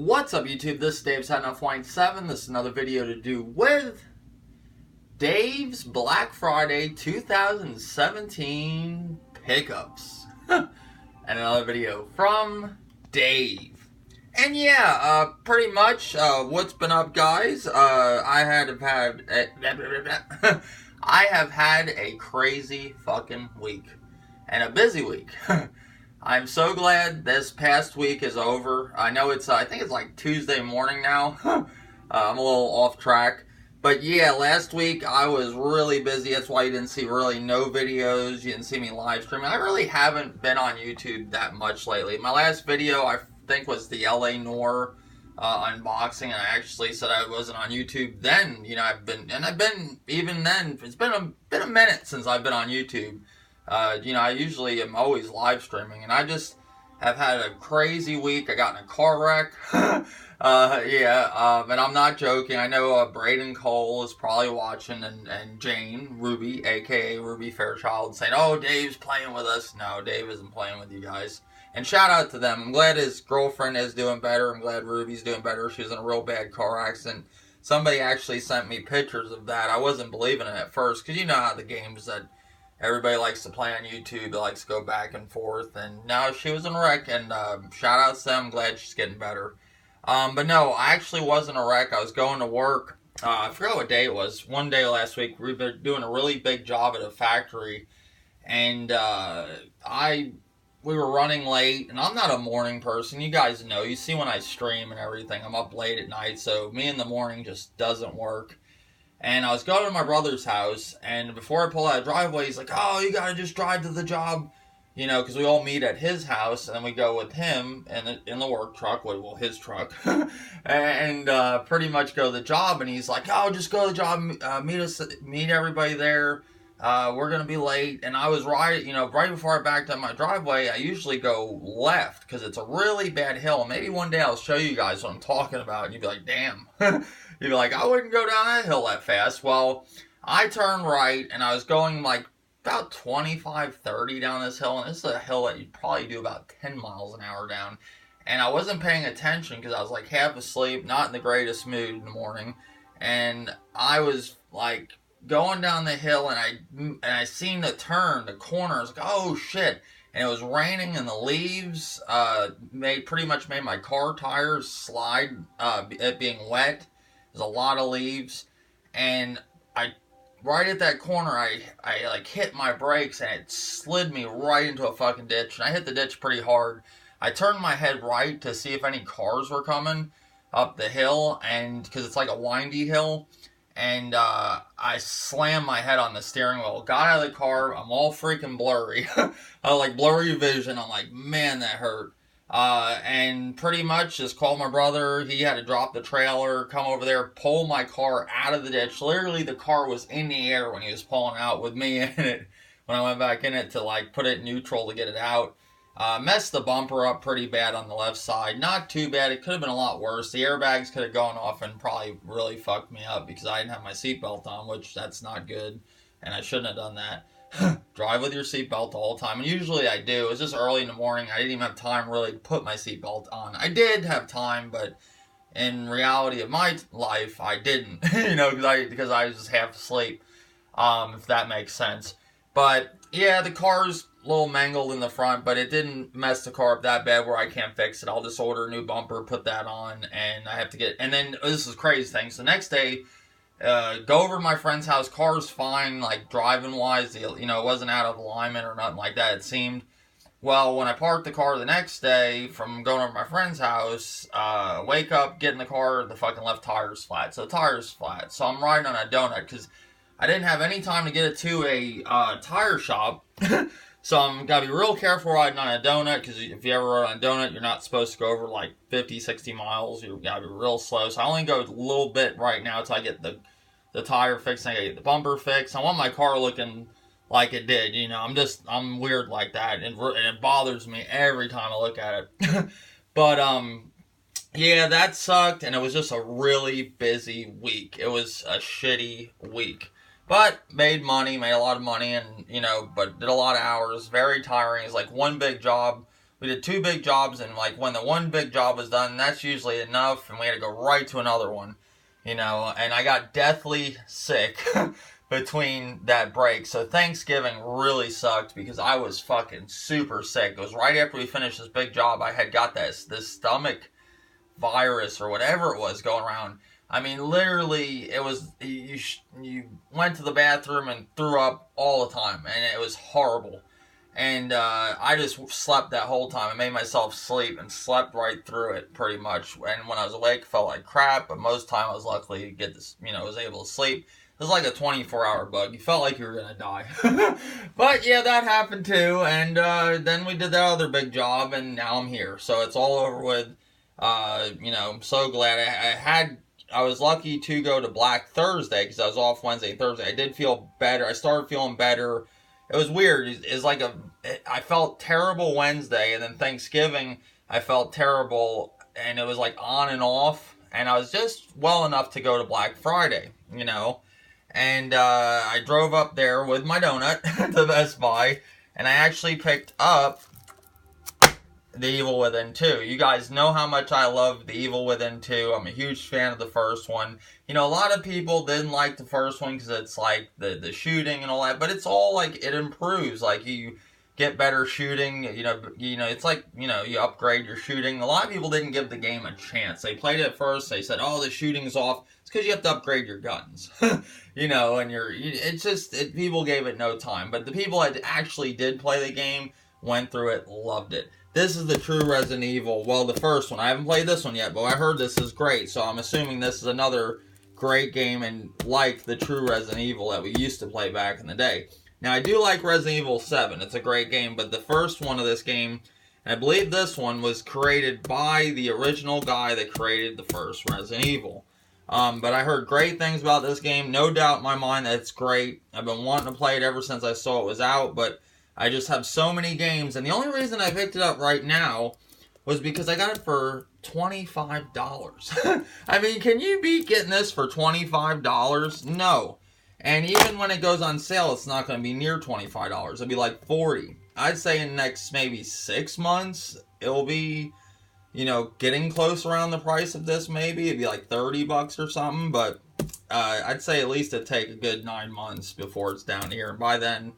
What's up, YouTube? This is Dave signing off Line 7. This is another video to do with Dave's Black Friday 2017 pickups. And another video from Dave. And yeah, pretty much what's been up, guys. I have had a crazy fucking week. And a busy week. I'm so glad this past week is over. I know it's, I think it's like Tuesday morning now. I'm a little off track. But yeah, last week I was really busy. That's why you didn't see really no videos. You didn't see me live streaming. I really haven't been on YouTube that much lately. My last video, I think, was the LA Noir unboxing. And I actually said I wasn't on YouTube then. You know, I've been, even then, it's been a minute since I've been on YouTube. You know, I usually am always live streaming, and I just have had a crazy week. I got in a car wreck. And I'm not joking. I know Braden Cole is probably watching, and Jane Ruby, aka Ruby Fairchild, saying, "Oh, Dave's playing with us." No, Dave isn't playing with you guys. And shout out to them. I'm glad his girlfriend is doing better. I'm glad Ruby's doing better. She was in a real bad car accident. Somebody actually sent me pictures of that. I wasn't believing it at first, because you know how the games that everybody likes to play on YouTube. They likes to go back and forth. And now she was in a wreck. And shout out to them. I'm glad she's getting better. But no, I actually wasn't a wreck. I was going to work. I forgot what day it was. One day last week, we've been doing a really big job at a factory. And we were running late. And I'm not a morning person. You guys know. You see when I stream and everything. I'm up late at night. So me in the morning just doesn't work. And I was going to my brother's house, and before I pull out of the driveway, he's like, "Oh, you gotta just drive to the job," you know, because we all meet at his house, and then we go with him in the work truck, well, his truck, and pretty much go to the job. And he's like, "Oh, just go to the job, meet everybody there. We're gonna be late." And I was right before I backed up my driveway. I usually go left because it's a really bad hill. Maybe one day I'll show you guys what I'm talking about, and you'd be like, "Damn." You'd be like, "I wouldn't go down that hill that fast." Well, I turned right, and I was going like about 25, 30 down this hill. And this is a hill that you'd probably do about 10 miles an hour down. And I wasn't paying attention because I was like half asleep, not in the greatest mood in the morning. And I was like going down the hill, and I seen the corner. I was like, "Oh shit." And it was raining, and the leaves pretty much made my car tires slide, it being wet. There's a lot of leaves, and right at that corner, I like hit my brakes, and it slid me right into a fucking ditch, and I hit the ditch pretty hard. I turned my head right to see if any cars were coming up the hill, and because it's like a windy hill, and I slammed my head on the steering wheel, got out of the car. I'm all freaking blurry. I like blurry vision. I'm like, man, that hurt. And pretty much just called my brother. He had to drop the trailer, come over there, pull my car out of the ditch. Literally, the car was in the air when he was pulling out with me in it. When I went back in it to like put it in neutral to get it out. Messed the bumper up pretty bad on the left side. Not too bad. It could have been a lot worse. The airbags could have gone off and probably really fucked me up because I didn't have my seatbelt on, which that's not good. And I shouldn't have done that. Drive with your seatbelt all the time. And usually I do. It was just early in the morning. I didn't even have time really to put my seatbelt on. I did have time, but in reality of my life, I didn't. Because I was just half asleep. If that makes sense. But yeah, the car's a little mangled in the front, but it didn't mess the car up that bad where I can't fix it. I'll just order a new bumper, put that on, and I have to get... And then, this is crazy thing. So the next day, go over to my friend's house. Car's fine, like driving-wise. It wasn't out of alignment or nothing like that, it seemed. Well, when I parked the car the next day from going over to my friend's house, wake up, get in the car, the fucking left tire's flat. So the tire's flat. So I'm riding on a donut because I didn't have any time to get it to a tire shop. So I'm gotta be real careful riding on a donut, because if you ever ride on a donut, you're not supposed to go over like 50, 60 miles. You gotta be real slow. So I only go a little bit right now until I get the tire fixed and I get the bumper fixed. I want my car looking like it did. I'm weird like that, and it bothers me every time I look at it. But yeah, that sucked, and it was just a really busy week. It was a shitty week. But made money, made a lot of money, and, but did a lot of hours. Very tiring. It's like one big job we did 2 big jobs, and like when the one big job was done, that's usually enough, and we had to go right to another one, and I got deathly sick between that break. So Thanksgiving really sucked because I was fucking super sick. It was right after we finished this big job. I had got this stomach virus or whatever it was going around. I mean, literally, it was, you went to the bathroom and threw up all the time, and it was horrible. And I just slept that whole time. I made myself sleep and slept right through it pretty much. And when I was awake, felt like crap, but most of the time I was lucky to get this, was able to sleep. It was like a 24-hour bug. You felt like you were going to die. But yeah, that happened too. And then we did that other big job, and now I'm here. So it's all over with. I'm so glad I was lucky to go to Black Thursday because I was off Wednesday and Thursday. I did feel better. I started feeling better. It was weird. It's like I felt terrible Wednesday, and then Thanksgiving I felt terrible, and it was like on and off. And I was just well enough to go to Black Friday, And I drove up there with my donut to Best Buy, and I actually picked up The Evil Within 2. You guys know how much I love The Evil Within 2. I'm a huge fan of the first one. A lot of people didn't like the first one because it's like the shooting and all that, but it's all like it improves. Like you get better shooting, it's like, you upgrade your shooting. A lot of people didn't give the game a chance. They played it first, they said, oh, the shooting's off. It's because you have to upgrade your guns, and people gave it no time. But the people that actually did play the game, went through it, loved it. This is the true Resident Evil. Well, the first one. I haven't played this one yet, but I heard this is great. So I'm assuming this is another great game and like the true Resident Evil that we used to play back in the day. Now, I do like Resident Evil 7. It's a great game, but the first one of this game, and I believe this one, was created by the original guy that created the first Resident Evil. But I heard great things about this game. No doubt in my mind that it's great. I've been wanting to play it ever since I saw it was out, but I just have so many games, and the only reason I picked it up right now was because I got it for $25. I mean, can you beat getting this for $25? No. And even when it goes on sale, it's not going to be near $25. It'll be like $40. I'd say in the next maybe 6 months, it'll be, getting close around the price of this maybe. It'd be like $30 or something, but I'd say at least it'd take a good 9 months before it's down here. And by then,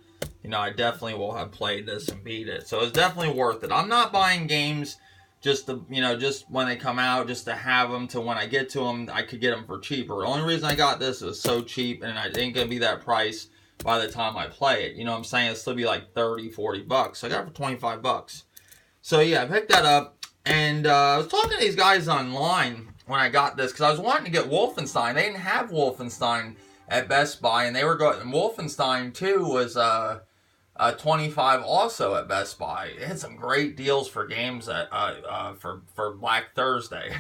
I definitely will have played this and beat it. So it's definitely worth it. I'm not buying games just to, just when they come out, just to have them, to when I get to them, I could get them for cheaper. The only reason I got this was so cheap, and it ain't going to be that price by the time I play it. You know what I'm saying? It'll still be like $30-$40. So I got it for $25. So yeah, I picked that up, and I was talking to these guys online when I got this, because I was wanting to get Wolfenstein. They didn't have Wolfenstein at Best Buy, and they were going, Wolfenstein 2 was, 25 also at Best Buy. It had some great deals for games for Black Thursday.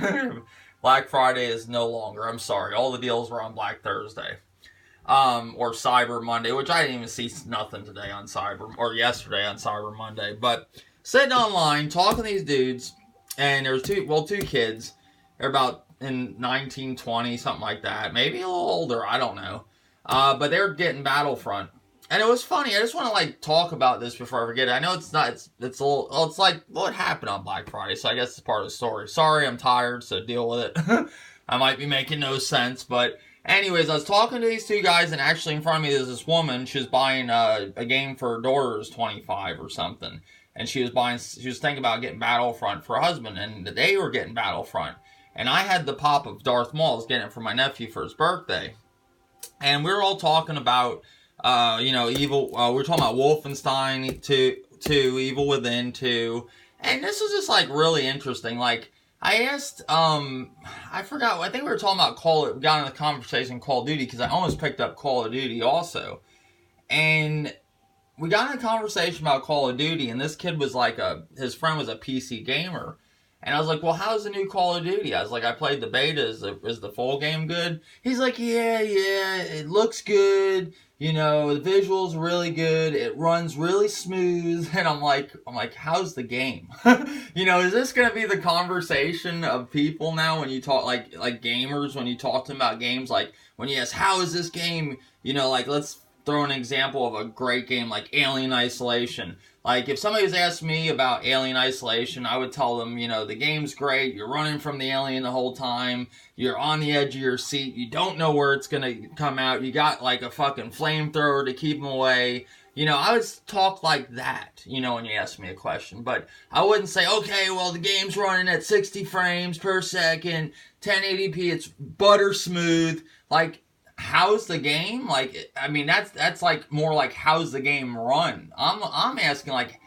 Black Friday is no longer. I'm sorry. All the deals were on Black Thursday. Or Cyber Monday, which I didn't even see nothing today on or yesterday on Cyber Monday. But sitting online, talking to these dudes, and there was two kids. They're about in 19, 20, something like that. Maybe a little older, I don't know. But they were getting Battlefront. And it was funny. I just want to talk about this before I forget it. I know it's not. It's a little. Well, it's like what happened on Black Friday. So I guess it's part of the story. Sorry, I'm tired. So deal with it. I might be making no sense, but anyways, I was talking to these two guys, and actually in front of me there's this woman. She was buying a game for her daughter's 25 or something, and she was thinking about getting Battlefront for her husband, and they were getting Battlefront, and I had the pop of Darth Maul. I was getting it for my nephew for his birthday, and we were all talking about. Evil. We were talking about Wolfenstein 2, Evil Within 2, and this was just really interesting. I asked, I forgot. I think we were talking about we got in the conversation Call of Duty because I almost picked up Call of Duty also, and we got in a conversation about Call of Duty, and this kid was his friend was a PC gamer. And I was like, well, how's the new Call of Duty? I was like, I played the beta. Is the full game good? He's like, yeah, it looks good. The visuals are really good. It runs really smooth. And I'm like, how's the game? Is this going to be the conversation of people now when you talk, like gamers, when you talk to them about games? When you ask, how is this game? Let's throw an example of a great game like Alien Isolation. Like, if somebody was asking me about Alien Isolation, I would tell them, the game's great, you're running from the alien the whole time, you're on the edge of your seat, you don't know where it's gonna come out, you got, like, a fucking flamethrower to keep them away. I would talk like that, when you ask me a question. But I wouldn't say, okay, well, the game's running at 60 frames per second, 1080p, it's butter smooth. Like, how's the game? Like, I mean, that's like more like how's the game run? I'm asking, like,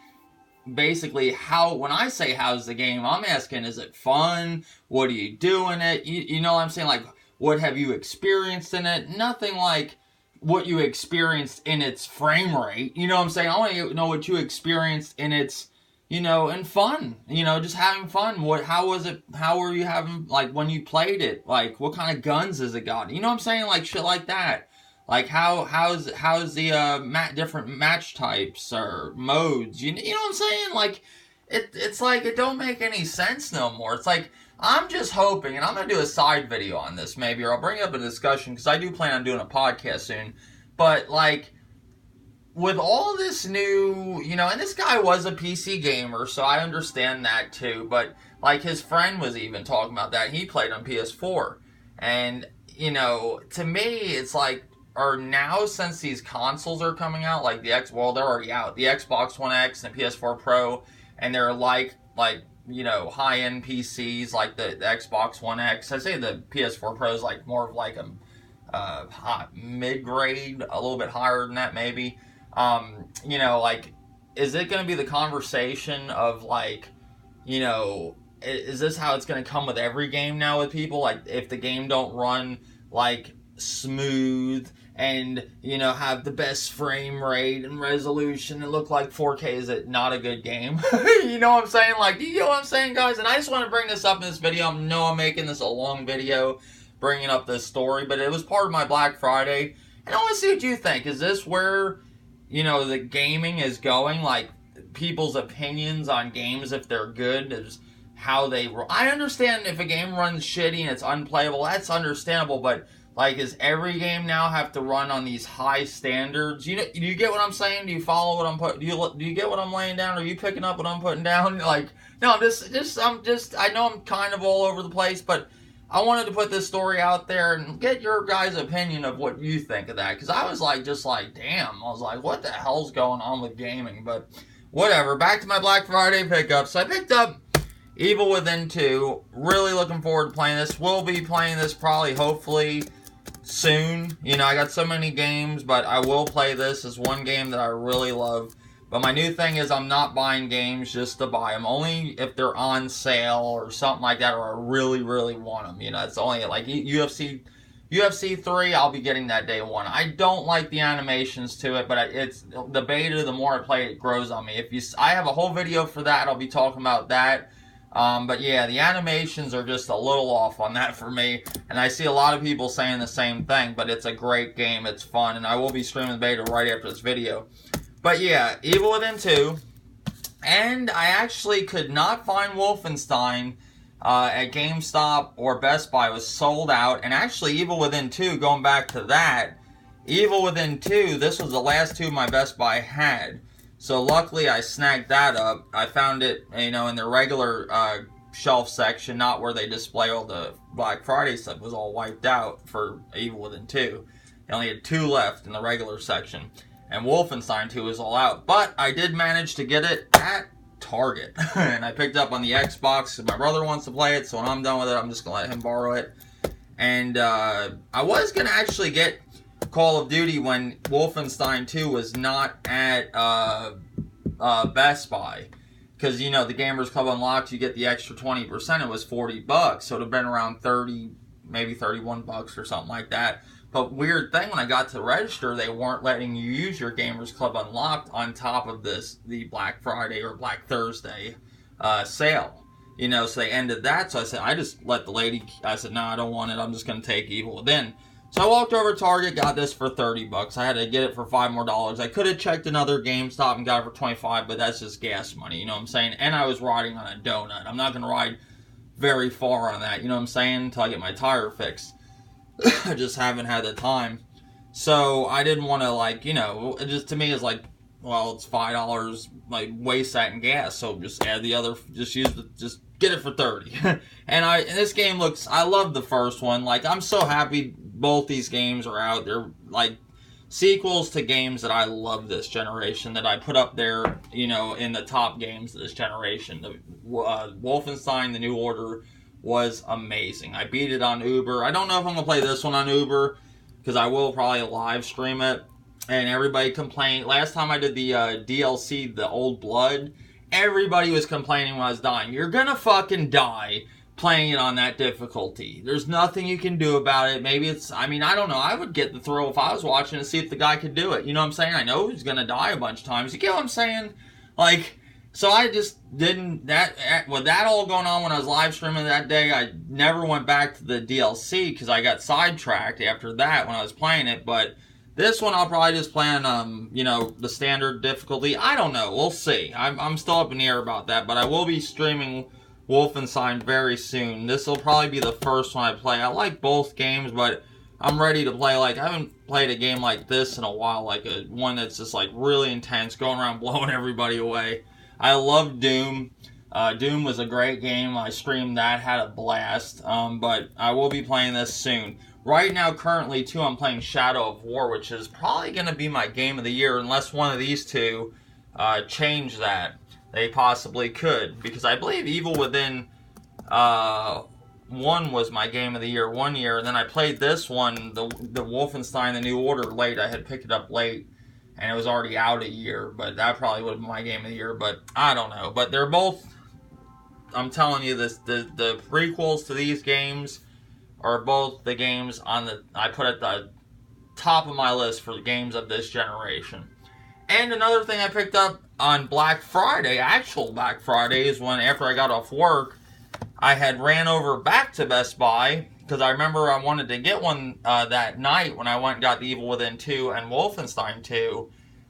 basically how, when I say how's the game, I'm asking, is it fun? What do you do in it? You know what I'm saying? Like, what have you experienced in it? Nothing like what you experienced in its frame rate. You know what I'm saying? I want to know what you experienced in its, and fun. Just having fun. How was it? How were you having, like, when you played it? Like, what kind of guns has it got? You know what I'm saying? Like, shit like that. Like, how's the different match types or modes? You know what I'm saying? Like, it's like, it don't make any sense no more. It's like, I'm just hoping, and I'm going to do a side video on this maybe, or I'll bring up a discussion, because I do plan on doing a podcast soon. But, like, with all this new, and this guy was a PC gamer, so I understand that too. But, like, his friend was even talking about that. He played on PS4. And, to me, it's like, or now, since these consoles are coming out, like they're already out. The Xbox One X and PS4 Pro, and they're like high-end PCs, like the Xbox One X. I say the PS4 Pro is like more of like a mid-grade, a little bit higher than that maybe. Like, is it going to be the conversation of, like, is this how it's going to come with every game now with people? Like, if the game don't run, like, smooth and, have the best frame rate and resolution and look like 4K, is it not a good game? You know what I'm saying? Like, you know what I'm saying, guys? And I just want to bring this up in this video. I know I'm making this a long video, bringing up this story, but it was part of my Black Friday. And I want to see what you think. Is this where, the gaming is going? Like, people's opinions on games, if they're good, is how they... I understand if a game runs shitty and it's unplayable, that's understandable, but... like, does every game now have to run on these high standards? Do you get what I'm saying? Do you follow what I'm putting? Do you get what I'm laying down? Are you picking up what I'm putting down? Like, no, I'm just. I know I'm kind of all over the place, but I wanted to put this story out there and get your guys' opinion of what you think of that. Because I was like, damn. I was like, what the hell's going on with gaming? But whatever. Back to my Black Friday pickup. So I picked up Evil Within 2. Really looking forward to playing this. We'll be playing this probably, hopefully, soon. I got so many games, but I will play this. It's one game that I really love. But my new thing is I'm not buying games just to buy them. Only if they're on sale or something like that, or I really, really want them. It's only like UFC 3, I'll be getting that day one. I don't like the animations to it, but it's the beta, the more I play it grows on me. I have a whole video for that. I'll be talking about that. But yeah, the animations are just a little off on that for me, and I see a lot of people saying the same thing, but it's a great game, it's fun, and I will be streaming the beta right after this video. But yeah, Evil Within 2, and I actually could not find Wolfenstein at GameStop or Best Buy. It was sold out, and actually Evil Within 2, going back to that, Evil Within 2, this was the last two my Best Buy had. So luckily I snagged that up. I found it, in the regular shelf section, not where they display all the Black Friday stuff. It was all wiped out for Evil Within 2. They only had 2 left in the regular section. And Wolfenstein 2 is all out. But I did manage to get it at Target. And I picked it up on the Xbox. My brother wants to play it, so when I'm done with it, I'm just going to let him borrow it. And I was going to actually get Call of Duty when Wolfenstein 2 was not at Best Buy, because the Gamers Club Unlocked, you get the extra 20%. It was $40, so it would have been around 30, maybe $31 or something like that. But weird thing, when I got to register, they weren't letting you use your Gamers Club Unlocked on top of the Black Friday or Black Thursday sale. So they ended that. So I just let the lady. I said, no, I don't want it. I'm just going to take Evil Within. So I walked over to Target, got this for $30. I had to get it for $5 more. I could have checked another GameStop and got it for $25, but that's just gas money, you know what I'm saying? And I was riding on a donut. I'm not going to ride very far on that, you know what I'm saying, until I get my tire fixed. I just haven't had the time. So I didn't want to, it just, to me, is like well, it's $5, like, waste that in gas, so just add the other, just get it for 30. And this game looks, I love the first one. Like, I'm so happy both these games are out. They're, like, sequels to games that I love this generation, that I put up there, you know, in the top games of this generation. The Wolfenstein: The New Order was amazing. I beat it on Uber. I don't know if I'm going to play this one on Uber, because I will probably live stream it. And everybody complained. Last time I did the DLC, The Old Blood, everybody was complaining when I was dying. You're going to fucking die playing it on that difficulty. There's nothing you can do about it. Maybe it's, I mean, I don't know. I would get the thrill if I was watching to see if the guy could do it. You know what I'm saying? I know he's going to die a bunch of times. You get what I'm saying? Like, so I just didn't, with that all going on when I was live streaming that day, I never went back to the DLC because I got sidetracked after that when I was playing it. But this one I'll probably just play on, you know, the standard difficulty. I don't know. We'll see. I'm still up in the air about that. But I will be streaming Wolfenstein very soon. This will probably be the first one I play. I like both games, but I'm ready to play, like, I haven't played a game like this in a while, like one that's just, like, really intense, going around blowing everybody away. I love Doom. Doom was a great game. I streamed that, had a blast, but I will be playing this soon. Right now, currently, too, I'm playing Shadow of War, which is probably going to be my game of the year, unless one of these two change that. They possibly could, because I believe Evil Within 1 was my game of the year one year, and then I played this one, the Wolfenstein: The New Order, late. I had picked it up late, and it was already out a year, but that probably would have been my game of the year, but I don't know. But they're both, I'm telling you, this the prequels to these games are both the games I put at the top of my list for the games of this generation. And another thing I picked up on Black Friday, actual Black Friday, is when, after I got off work, I had ran over back to Best Buy, because I remember I wanted to get one that night when I went and got the Evil Within 2 and Wolfenstein 2.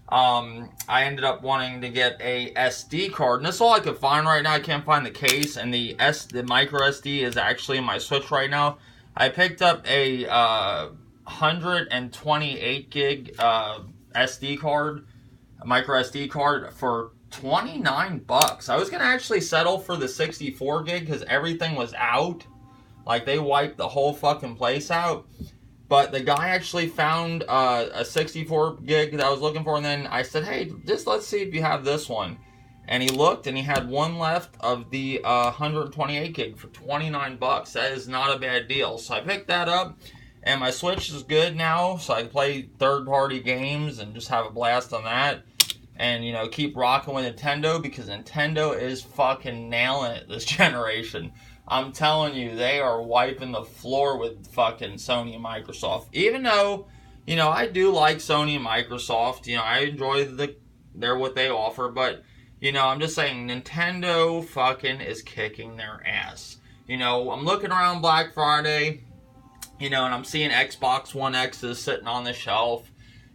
I ended up wanting to get a SD card, and that's all I could find right now. I can't find the case, and the micro SD is actually in my Switch right now. I picked up a 128 gig SD card, a micro SD card, for $29. I was gonna actually settle for the 64 gig because everything was out. Like, they wiped the whole fucking place out. But the guy actually found a 64 gig that I was looking for, and then I said, hey, just let's see if you have this one. And he looked, and he had one left of the 128 gig for $29. That is not a bad deal. So I picked that up, and my Switch is good now, so I can play third-party games and just have a blast on that. And, you know, keep rocking with Nintendo, because Nintendo is fucking nailing it this generation. I'm telling you, they are wiping the floor with fucking Sony and Microsoft. Even though, you know, I do like Sony and Microsoft. You know, I enjoy what they offer, but, you know, I'm just saying, Nintendo fucking is kicking their ass. You know, I'm looking around Black Friday, you know, and I'm seeing Xbox One X's sitting on the shelf,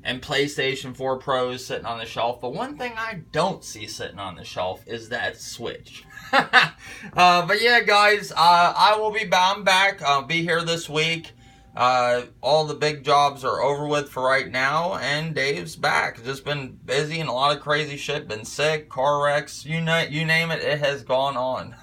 and PlayStation 4 Pros sitting on the shelf. But one thing I don't see sitting on the shelf is that Switch. But yeah, guys, I'm back. I'll be here this week. All the big jobs are over with for right now, and Dave's back. Just been busy and a lot of crazy shit. Been sick, car wrecks, you name it, it has gone on.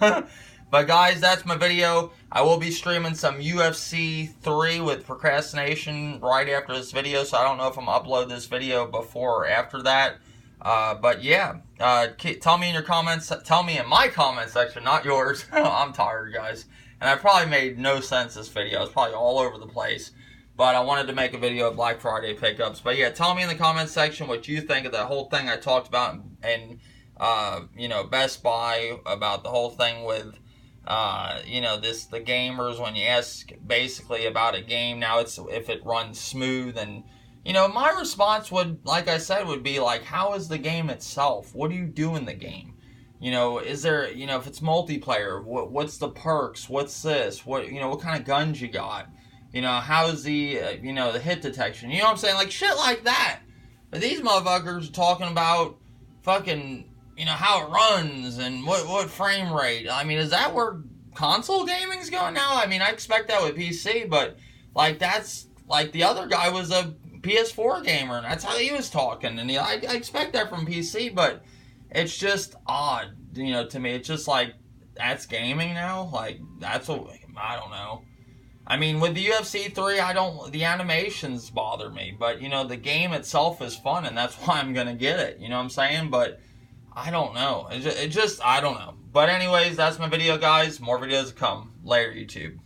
But guys, that's my video. I will be streaming some UFC 3 with Procrastination right after this video, so I don't know if I'm going to upload this video before or after that. But yeah, tell me in your comments, tell me in my comment section, not yours. I'm tired, guys. And I probably made no sense this video. It's probably all over the place. But I wanted to make a video of Black Friday pickups. But yeah, tell me in the comment section what you think of that whole thing I talked about in you know, Best Buy, about the whole thing with you know, the gamers, when you ask basically about a game. Now, it's if it runs smooth, and, you know, my response would, like I said, would be like, how is the game itself? What do you do in the game? You know, is there, you know, if it's multiplayer, what's the perks? What's this? What, you know, what kind of guns you got? You know, how's the, you know, the hit detection? You know what I'm saying? Like, shit like that. But these motherfuckers are talking about fucking, you know, how it runs and what frame rate. I mean, is that where console gaming's going now? I mean, I expect that with PC, but, like, that's, like, the other guy was a PS4 gamer, and that's how he was talking. And I expect that from PC, but it's just odd, to me. It's just like, that's gaming now? Like, that's what, I don't know. I mean, with the UFC 3, the animations bother me, but, the game itself is fun, and that's why I'm going to get it, you know what I'm saying? But, I don't know. I don't know. But anyways, that's my video, guys. More videos to come. Later, YouTube.